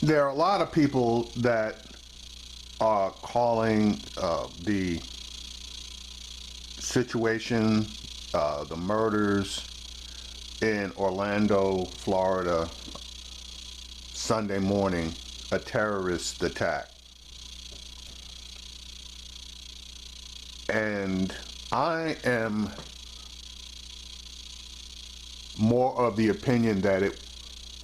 There are a lot of people that are calling the situation, the murders in Orlando, Florida, Sunday morning, a terrorist attack. And I am more of the opinion that it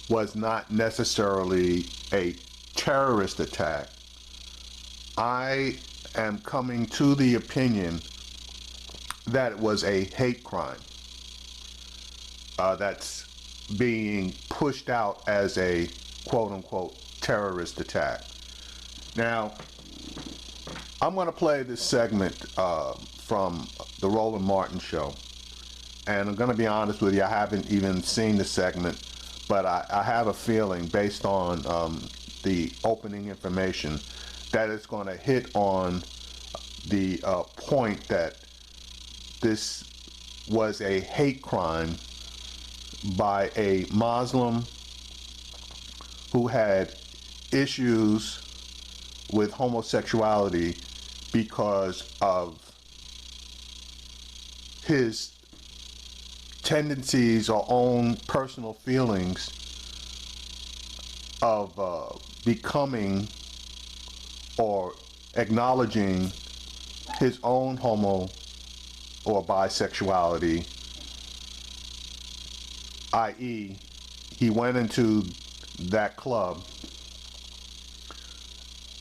was not necessarily a terrorist attack. I am coming to the opinion that it was a hate crime that's being pushed out as a quote-unquote terrorist attack. Now, I'm going to play this segment from the Roland Martin show, and I'm going to be honest with you, I haven't even seen the segment, but I have a feeling based on the opening information that it's going to hit on the point that this was a hate crime by a Muslim who had issues with homosexuality because of his tendencies or own personal feelings of becoming or acknowledging his own homo or bisexuality, i.e., he went into that club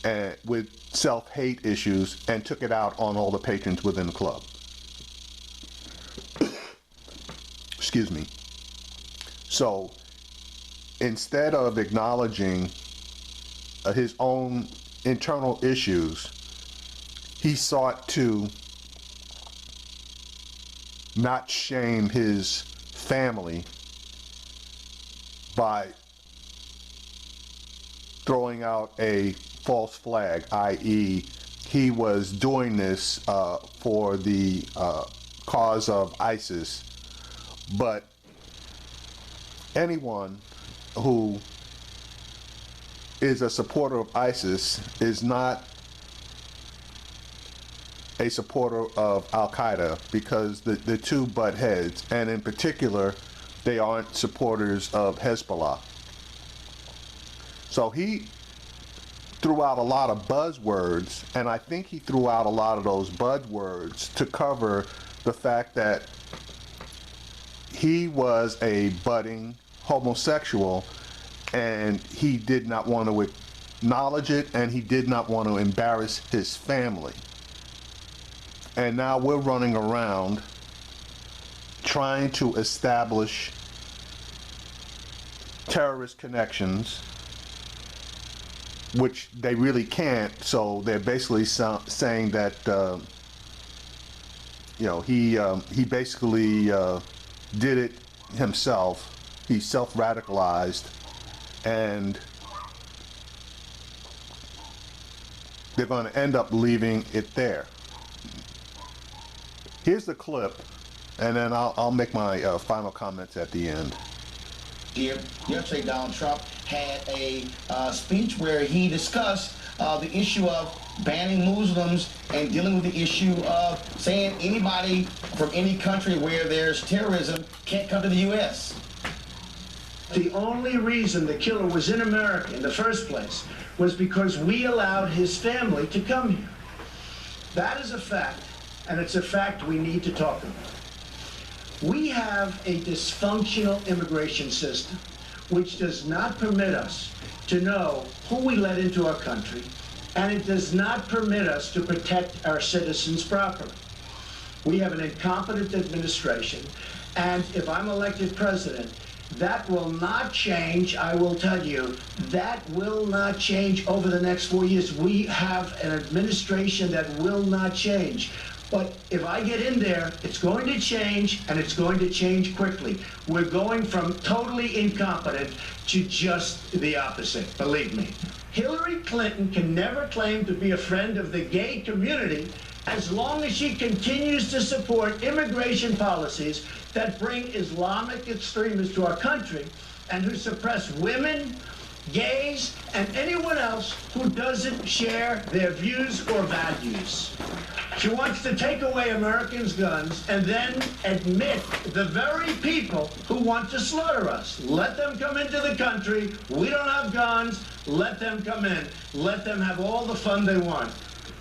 and with self-hate issues and took it out on all the patrons within the club. Excuse me. So instead of acknowledging his own internal issues, he sought to not shame his family by throwing out a false flag, i.e., he was doing this for the cause of ISIS. But anyone who is a supporter of ISIS is not a supporter of Al-Qaeda, because the two butt heads, and in particular, they aren't supporters of Hezbollah. So he threw out a lot of buzzwords, and I think he threw out a lot of those buzzwords to cover the fact that he was a budding homosexual, and he did not want to acknowledge it, and he did not want to embarrass his family. And now we're running around trying to establish terrorist connections, which they really can't. So they're basically saying that he basically did it himself. He self-radicalized, and they're going to end up leaving it there. Here's the clip, and then I'll make my final comments at the end. Yesterday, Donald Trump had a speech where he discussed the issue of banning Muslims and dealing with the issue of saying anybody from any country where there's terrorism can't come to the U.S. The only reason the killer was in America in the first place was because we allowed his family to come here. That is a fact, and it's a fact we need to talk about. We have a dysfunctional immigration system which does not permit us to know who we let into our country, and it does not permit us to protect our citizens properly. We have an incompetent administration, and if I'm elected president, that will not change. I will tell you, that will not change over the next 4 years. We have an administration that will not change. But if I get in there, it's going to change, and it's going to change quickly. We're going from totally incompetent to just the opposite, believe me. Hillary Clinton can never claim to be a friend of the gay community as long as she continues to support immigration policies that bring Islamic extremists to our country and who suppress women gays, and anyone else who doesn't share their views or values. She wants to take away Americans' guns and then admit the very people who want to slaughter us. Let them come into the country. We don't have guns. Let them come in. Let them have all the fun they want.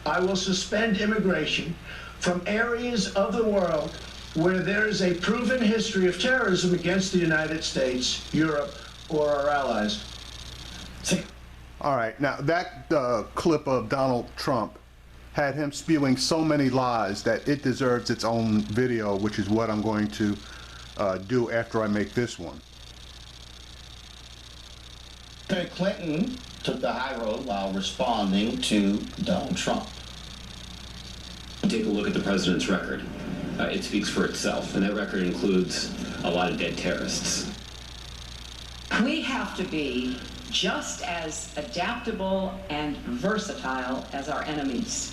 I will suspend immigration from areas of the world where there is a proven history of terrorism against the United States, Europe, or our allies. All right, now that clip of Donald Trump had him spewing so many lies that it deserves its own video, which is what I'm going to do after I make this one. Senator Clinton took the high road while responding to Donald Trump. Take a look at the president's record. It speaks for itself, and that record includes a lot of dead terrorists. We have to be just as adaptable and versatile as our enemies.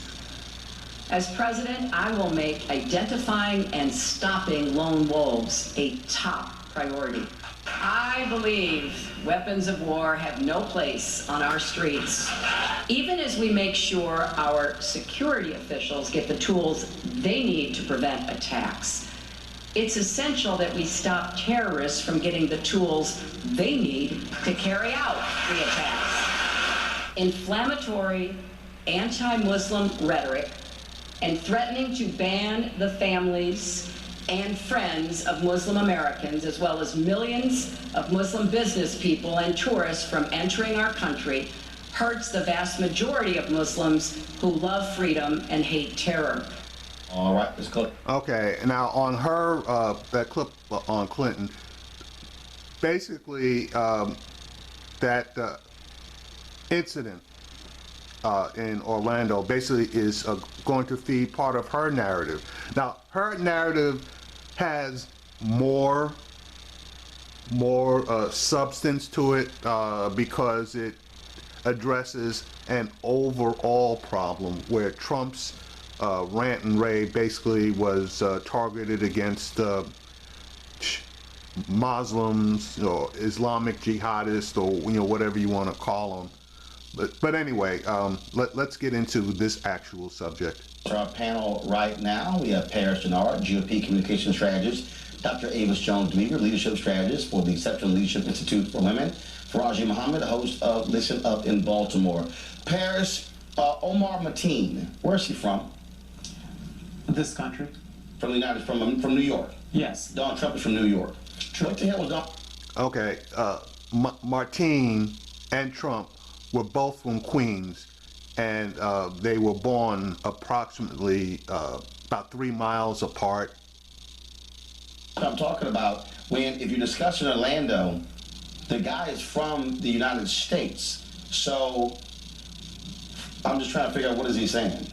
As president, I will make identifying and stopping lone wolves a top priority. I believe weapons of war have no place on our streets, even as we make sure our security officials get the tools they need to prevent attacks. It's essential that we stop terrorists from getting the tools they need to carry out the attacks. Inflammatory, anti-Muslim rhetoric and threatening to ban the families and friends of Muslim Americans, as well as millions of Muslim business people and tourists from entering our country, hurts the vast majority of Muslims who love freedom and hate terror. All right, let's go. Okay, now on her, that clip on Clinton, basically that incident in Orlando basically is going to feed part of her narrative. Now, her narrative has more substance to it because it addresses an overall problem where Trump's rant and rave basically was targeted against Muslims or Islamic jihadists, or whatever you want to call them. But anyway, let's get into this actual subject. For our panel right now, we have Paris Gennard, GOP communication strategist, Dr. Avis Jones-Demeter, leadership strategist for the Exceptional Leadership Institute for Women, Faraji Muhammad, host of Listen Up in Baltimore. Paris, Omar Mateen, where's he from? This country. From the United, from New York. Yes. Donald Trump is from New York. True. What the hell was Donald? Okay, Martine and Trump were both from Queens, and they were born approximately about 3 miles apart. I'm talking about if you're discussing Orlando, the guy is from the United States. So I'm just trying to figure out what is he saying.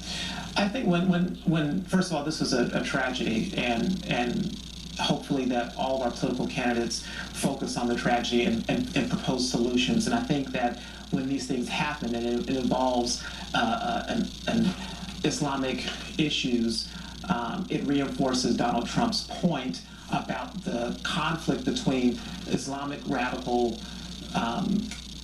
I think when first of all, this is a tragedy, and hopefully that all of our political candidates focus on the tragedy and propose solutions. And I think that when these things happen and it involves an Islamic issues, it reinforces Donald Trump's point about the conflict between Islamic radical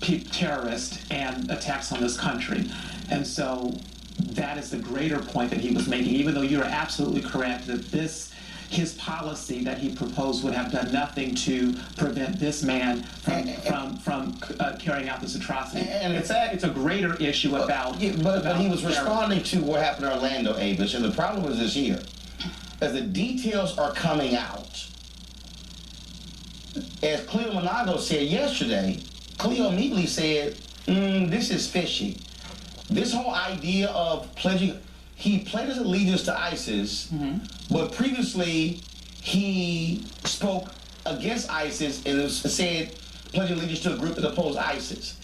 terrorists and attacks on this country. And so that is the greater point that he was making, even though you're absolutely correct that his policy that he proposed would have done nothing to prevent this man from carrying out this atrocity. And it's a greater issue about... But he was responding to what happened in Orlando, Avis, and the problem is this here. As the details are coming out, as Cleo Monago said yesterday, Cleo immediately said, this is fishy. This whole idea of pledging... He pledged allegiance to ISIS, but previously he spoke against ISIS and said pledging allegiance to a group that opposed ISIS.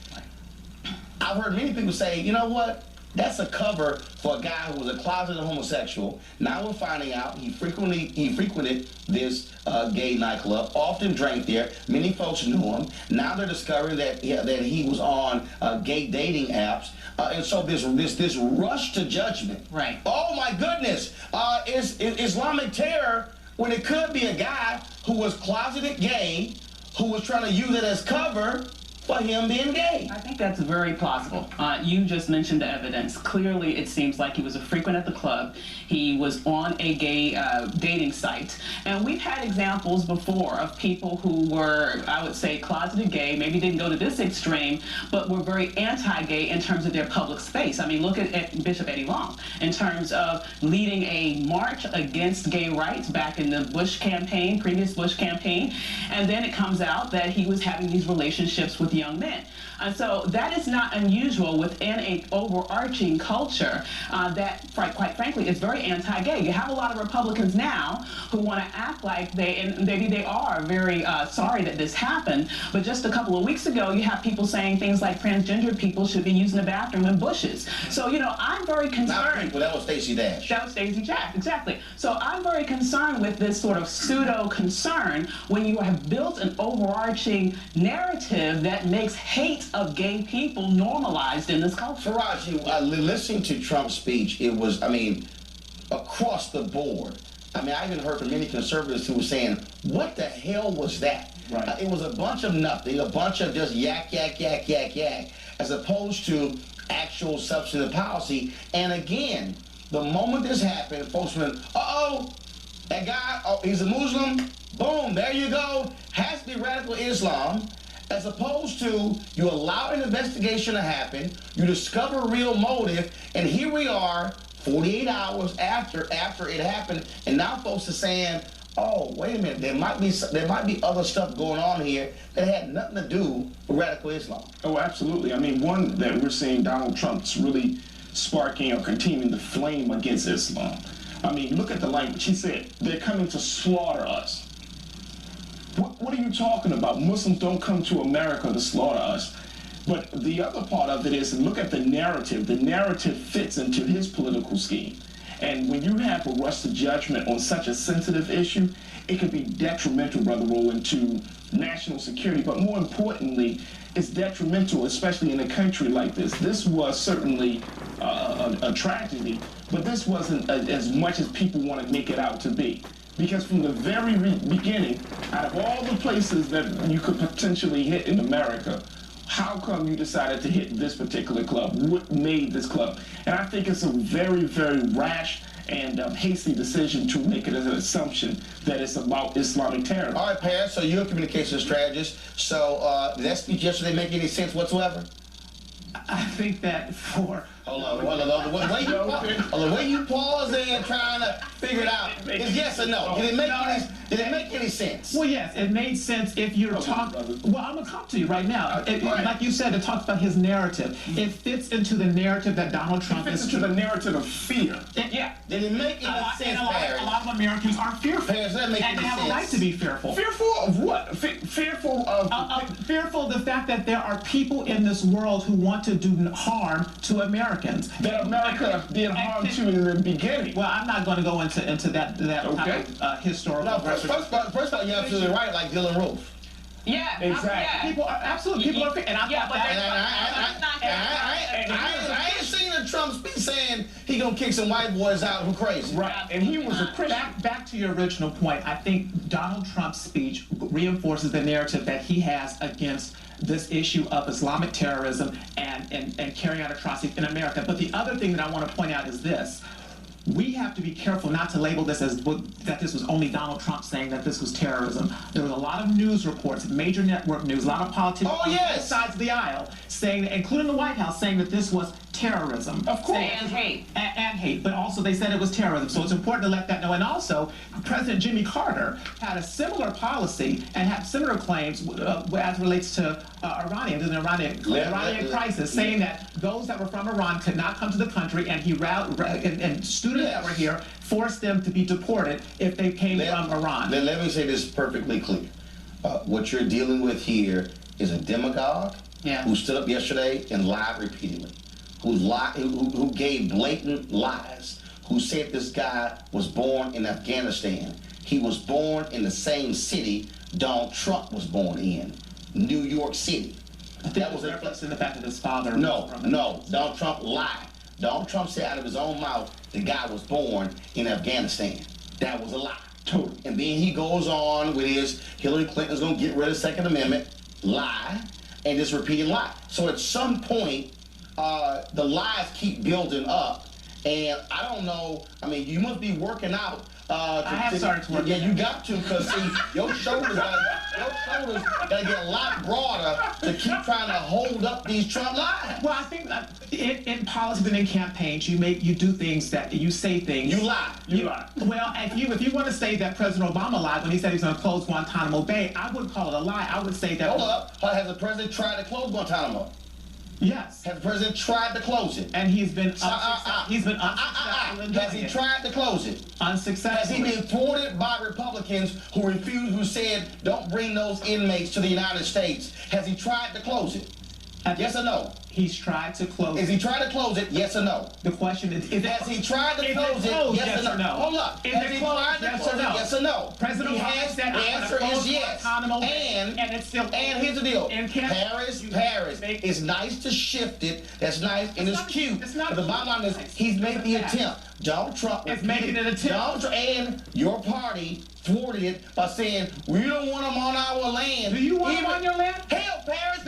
I've heard many people say, you know what? That's a cover for a guy who was a closeted homosexual. Now we're finding out he frequented this gay nightclub, often drank there. Many folks knew him. Now they're discovering that he was on gay dating apps. And so this rush to judgment. Right. Oh my goodness! Is Islamic terror when it could be a guy who was closeted gay, who was trying to use it as cover for him being gay. I think that's very plausible. You just mentioned the evidence. Clearly, it seems like he was a frequent at the club. He was on a gay dating site. And we've had examples before of people who were, I would say, closeted gay, maybe didn't go to this extreme, but were very anti-gay in terms of their public space. I mean, look at Bishop Eddie Long in terms of leading a march against gay rights back in the Bush campaign, previous Bush campaign. And then it comes out that he was having these relationships with young men. And so that is not unusual within an overarching culture that, quite frankly, is very anti-gay. You have a lot of Republicans now who want to act like and maybe they are very sorry that this happened, but just a couple of weeks ago, you have people saying things like transgender people should be using the bathroom in bushes. So, you know, I'm very concerned. Not people, that was Stacey Dash. That was Stacey Dash, exactly. So I'm very concerned with this sort of pseudo-concern when you have built an overarching narrative that makes hate of gay people normalized in this culture. Taraji, listening to Trump's speech, it was, I mean, across the board. I mean, I even heard from many conservatives who were saying, what the hell was that? Right. It was a bunch of nothing, a bunch of just yak, as opposed to actual substantive policy. And again, the moment this happened, folks went, uh-oh, that guy, oh, he's a Muslim, boom, there you go, has to be radical Islam. As opposed to you allow an investigation to happen, you discover real motive, and here we are 48 hours after it happened, and now folks are saying, oh, wait a minute, there might be other stuff going on here that had nothing to do with radical Islam. Oh, absolutely. I mean, one that we're seeing Donald Trump's really sparking or continuing the flame against Islam. I mean, look at the language. He said, they're coming to slaughter us. What are you talking about? Muslims don't come to America to slaughter us. But the other part of it is, look at the narrative. The narrative fits into his political scheme. And when you have a rush to judgment on such a sensitive issue, it can be detrimental, Brother Roland, to national security. But more importantly, it's detrimental, especially in a country like this. This was certainly a tragedy, but this wasn't as much as people want to make it out to be. Because from the very beginning, out of all the places that you could potentially hit in America, how come you decided to hit this particular club? What made this club? And I think it's a very, very rash and hasty decision to make it as an assumption that it's about Islamic terror. All right, Paris, so you're a communications strategist. So did that speech yesterday make any sense whatsoever? I think that for... Hold on. The way you pause there and trying to figure it out is yes or no. Did it make any sense? Well, yes, it made sense if you're talking... Well, I'm going to come to you right now. Like you said, it talks about his narrative. It fits into the narrative that Donald Trump is... It fits into the narrative of fear. Yeah. Did it make any sense, Paris? A lot of Americans are fearful. Paris, that make any sense? And they have a right to be fearful. Fearful of what? Fearful of... Fearful of the fact that there are people in this world who want to do harm to Americans. That America did harm to in the beginning. Well, I'm not going to go into that okay. Type of historical... No, first of all, you're absolutely right, like Dylan Roof. Yeah, exactly. People are absolutely people are, and I ain't seen a Trump speech saying he gonna kick some white boys out who crazy. Right, and he was a Christian. Back to your original point, I think Donald Trump's speech reinforces the narrative that he has against this issue of Islamic terrorism and carrying out atrocities in America. But the other thing that I want to point out is this. We have to be careful not to label this as that this was only Donald Trump saying that this was terrorism. There was a lot of news reports, major network news, a lot of politicians on both sides of the aisle saying, including the White House, saying that this was terrorism. Of course. And hate. And hate, but also they said it was terrorism. So it's important to let that know. And also, President Jimmy Carter had a similar policy and had similar claims as it relates to the Iranian crisis, saying that those that were from Iran could not come to the country, and and students that were here forced them to be deported if they came from Iran. Let me say this perfectly clear. What you're dealing with here is a demagogue who stood up yesterday and lied repeatedly, who gave blatant lies, who said this guy was born in Afghanistan. He was born in the same city Donald Trump was born in, New York City. That was reference in the fact that his father... No, Donald Trump lied. Donald Trump said out of his own mouth the guy was born in Afghanistan. That was a lie. Totally. And then he goes on with his Hillary Clinton's going to get rid of the Second Amendment. Lie. and just repeating lies. So at some point, the lies keep building up, and I don't know. I mean, you must be working out. I have started to work. Yeah, you got to, because see, your shoulders gotta get a lot broader to keep trying to hold up these Trump lies. Well, I think that in politics and in campaigns, you do things that you say things. You lie. You lie. Well, if you want to say that President Obama lied when he said he was going to close Guantanamo Bay, I wouldn't call it a lie. I would say that. Hold up. Has the president tried to close Guantanamo? Yes. Has the president tried to close it? And he's been unsuccessful. He's been unsuccessful in doing Has he it. tried to close it? Unsuccessful. Has he been thwarted by Republicans who said don't bring those inmates to the United States? Has he tried to close it? Yes or no? He's tried to close it. Is he tried to close it? Yes or no? The question is has he tried to close it? Yes or no? Hold up. Has he tried to close it? Yes or no? President Obama said the answer is yes. And it's still. And here's the deal. Paris. It's nice to shift it. That's nice and it's cute. It's not. But the bottom line is he's made the attempt. Donald Trump is making an attempt. And your party thwarted it by saying we don't want them on our land. Do you want them on your land? Hell, Paris.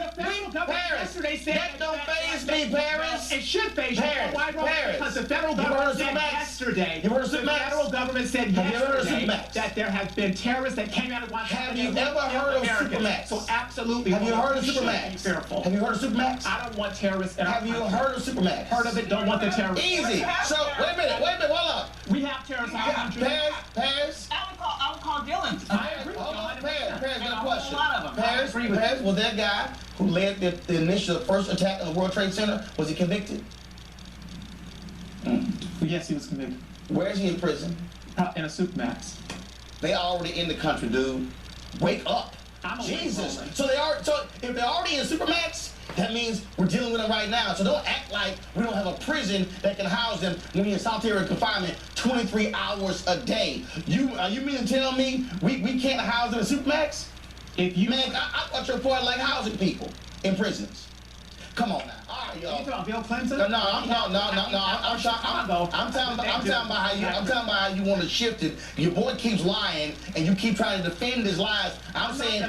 Yesterday said that don't faze me, Paris. It should faze you. Paris. Because the federal government said yesterday. You heard of the federal government said yesterday that there have been terrorists that came out of Guantanamo. Have you ever heard of Supermax? So absolutely. Have you heard of Supermax? Have you heard of Supermax? I don't want terrorists. Have you heard of Supermax? Heard of it? Don't want the terrorists. Easy. So wait a minute. Hold up. We have terrorists in our country. Paris. I would call Dylan. I agree. Paris, got a question. A lot of them. Paris, was that guy who led the initial first attack on the World Trade Center, was he convicted? Yes, he was convicted. Where is he in prison? In a Supermax. They already in the country, dude. Wake up. Jesus. So if they're already in Supermax, that means we're dealing with them right now. So don't act like we don't have a prison that can house them when we're in solitary confinement 23 hours a day. You mean to tell me we can't house them in Supermax? Man, I thought your point like housing people in prisons. Come on now. All right, y'all. You talking about Bill Clinton? No. I'm talking about how you want to shift it. Your boy keeps lying, and you keep trying to defend his lies. I'm saying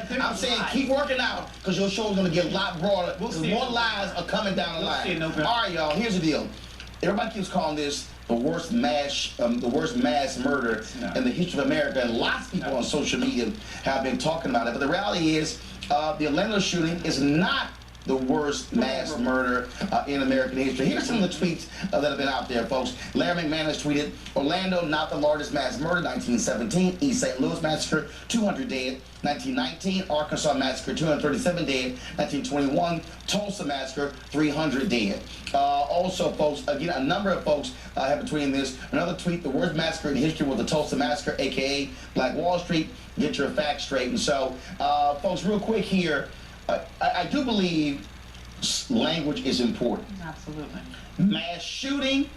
keep working out, because your show's gonna get a lot broader. More lies are coming down the line. All right, y'all. Here's the deal. Everybody keeps calling this the worst mass murder in the history of America, and lots of people on social media have been talking about it. But the reality is, the Orlando shooting is not the worst mass murder in American history. Here's some of the tweets that have been out there, folks. Larry McMahon has tweeted, Orlando, not the largest mass murder, 1917. East St. Louis massacre, 200 dead. 1919, Arkansas massacre, 237 dead. 1921, Tulsa massacre, 300 dead. Also, folks, again, a number of folks have been tweeting this. Another tweet, the worst massacre in history was the Tulsa massacre, a.k.a. Black Wall Street. Get your facts straight. And so, folks, real quick here, I do believe language is important. Absolutely. Mass shooting,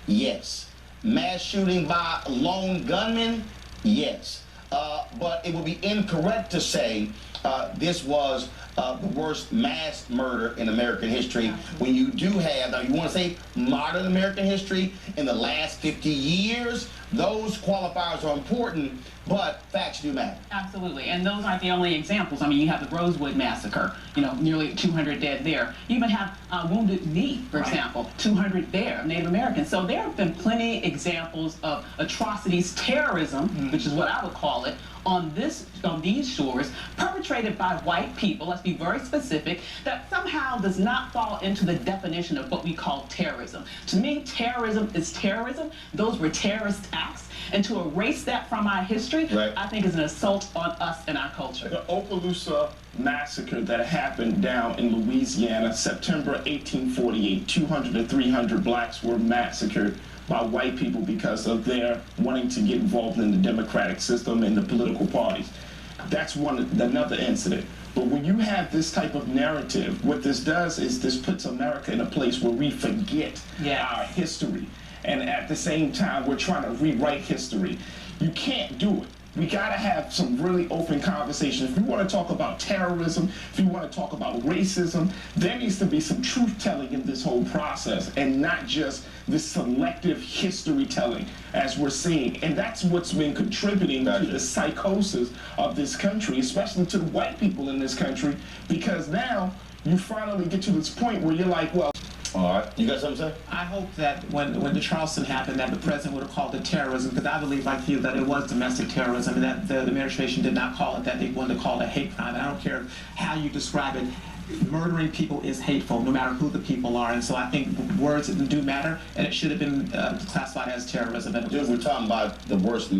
yes. Mass shooting by lone gunmen, yes. But it would be incorrect to say this was the worst mass murder in American history. When you do have, now you want to say modern American history in the last 50 years, those qualifiers are important, but facts do matter. Absolutely, and those aren't the only examples. I mean, you have the Rosewood Massacre, nearly 200 dead there. You even have Wounded Knee, for example, 200 there, Native Americans. So there have been plenty examples of atrocities, terrorism, which is what I would call it, on these shores, perpetrated by white people, let's be very specific, that somehow does not fall into the definition of what we call terrorism. To me, terrorism is terrorism. Those were terrorist acts. And to erase that from our history, I think is an assault on us and our culture. The Okaloosa massacre that happened down in Louisiana, September 1848, 200 to 300 blacks were massacred by white people because of their wanting to get involved in the democratic system and the political parties. That's another incident. But when you have this type of narrative, what this does is this puts America in a place where we forget our history. And at the same time, we're trying to rewrite history. You can't do it. We gotta have some really open conversation. If you want to talk about terrorism, if you want to talk about racism, there needs to be some truth-telling in this whole process, and not just this selective history telling as we're seeing. And that's what's been contributing to the psychosis of this country, especially to the white people in this country, because now you finally get to this point where you're like, well, All right. You got something to say? I hope that when the Charleston happened, that the president would have called it terrorism, because I believe, like you, that it was domestic terrorism, and that the administration did not call it that. They wanted to call it a hate crime. And I don't care how you describe it. Murdering people is hateful, no matter who the people are. And so I think words do matter, and it should have been classified as terrorism. Dude, we're talking about the worst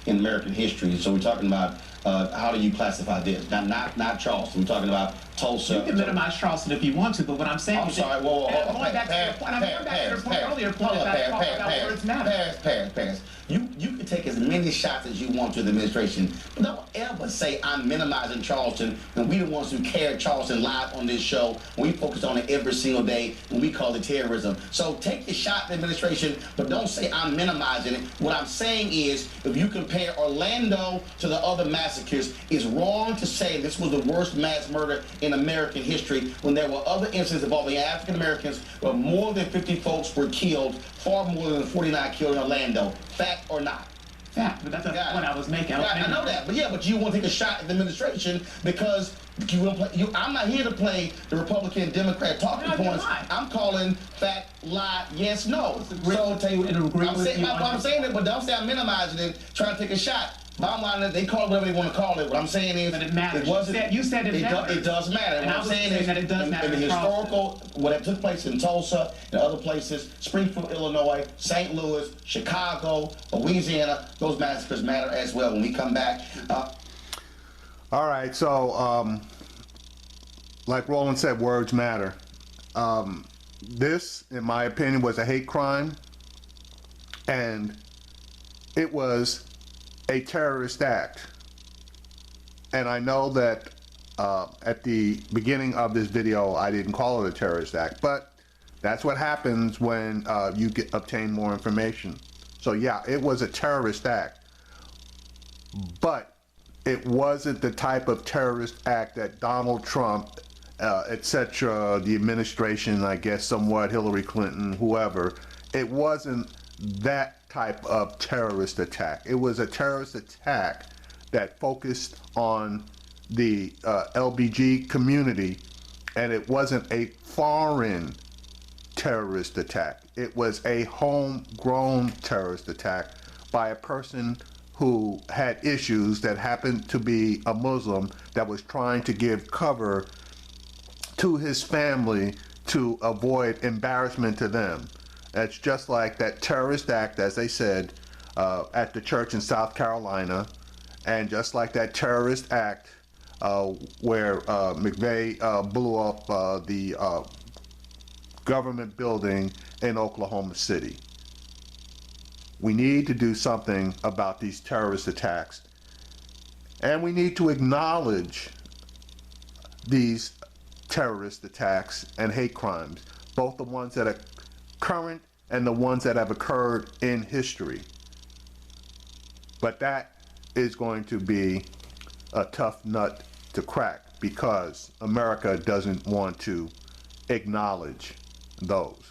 in American history. So we're talking about how do you classify this? Not Charleston. We're talking about Tulsa. You can minimize Charleston if you want to, but what I'm saying I'm is sorry. I'm going back to your point. I'm going back to your point earlier. Words matter. Pass. You can take as many shots as you want to the administration, but don't ever say I'm minimizing Charleston when we the ones who carry Charleston live on this show. We focus on it every single day when we call it terrorism. So take the shot at the administration, but don't say I'm minimizing it. What I'm saying is, if you compare Orlando to the other massacres, it's wrong to say this was the worst mass murder in American history when there were other incidents involving African Americans where more than 50 folks were killed, far more than 49 killed in Orlando. Fact or not? Fact, but that's the point I was making. I know that, but you want to take a shot at the administration because you want to play. I'm not here to play the Republican Democrat talking points. I'm calling fact, lie, yes, no. So I'm saying it, but don't say I'm minimizing it, trying to take a shot. Bottom line is, they call it whatever they want to call it. What I'm saying is, but it matters. You said it matters. It does matter. And what I'm saying is, that it does matter in the historical, what took place in Tulsa and other places, Springfield, Illinois, St. Louis, Chicago, Louisiana, those massacres matter as well. When we come back. All right. So, like Roland said, words matter. This, in my opinion, was a hate crime, and it was a terrorist act. And I know that at the beginning of this video I didn't call it a terrorist act, but that's what happens when you obtain more information. So yeah, it was a terrorist act, but it wasn't the type of terrorist act that Donald Trump, etc., the administration, I guess somewhat Hillary Clinton, whoever, it wasn't that type of terrorist attack. It was a terrorist attack that focused on the LBG community, and it wasn't a foreign terrorist attack. It was a homegrown terrorist attack by a person who had issues, that happened to be a Muslim, that was trying to give cover to his family to avoid embarrassment to them. It's just like that terrorist act, as they said, at the church in South Carolina, and just like that terrorist act where McVeigh blew up the government building in Oklahoma City. We need to do something about these terrorist attacks, and we need to acknowledge these terrorist attacks and hate crimes, both the ones that are current and the ones that have occurred in history. But that is going to be a tough nut to crack, because America doesn't want to acknowledge those.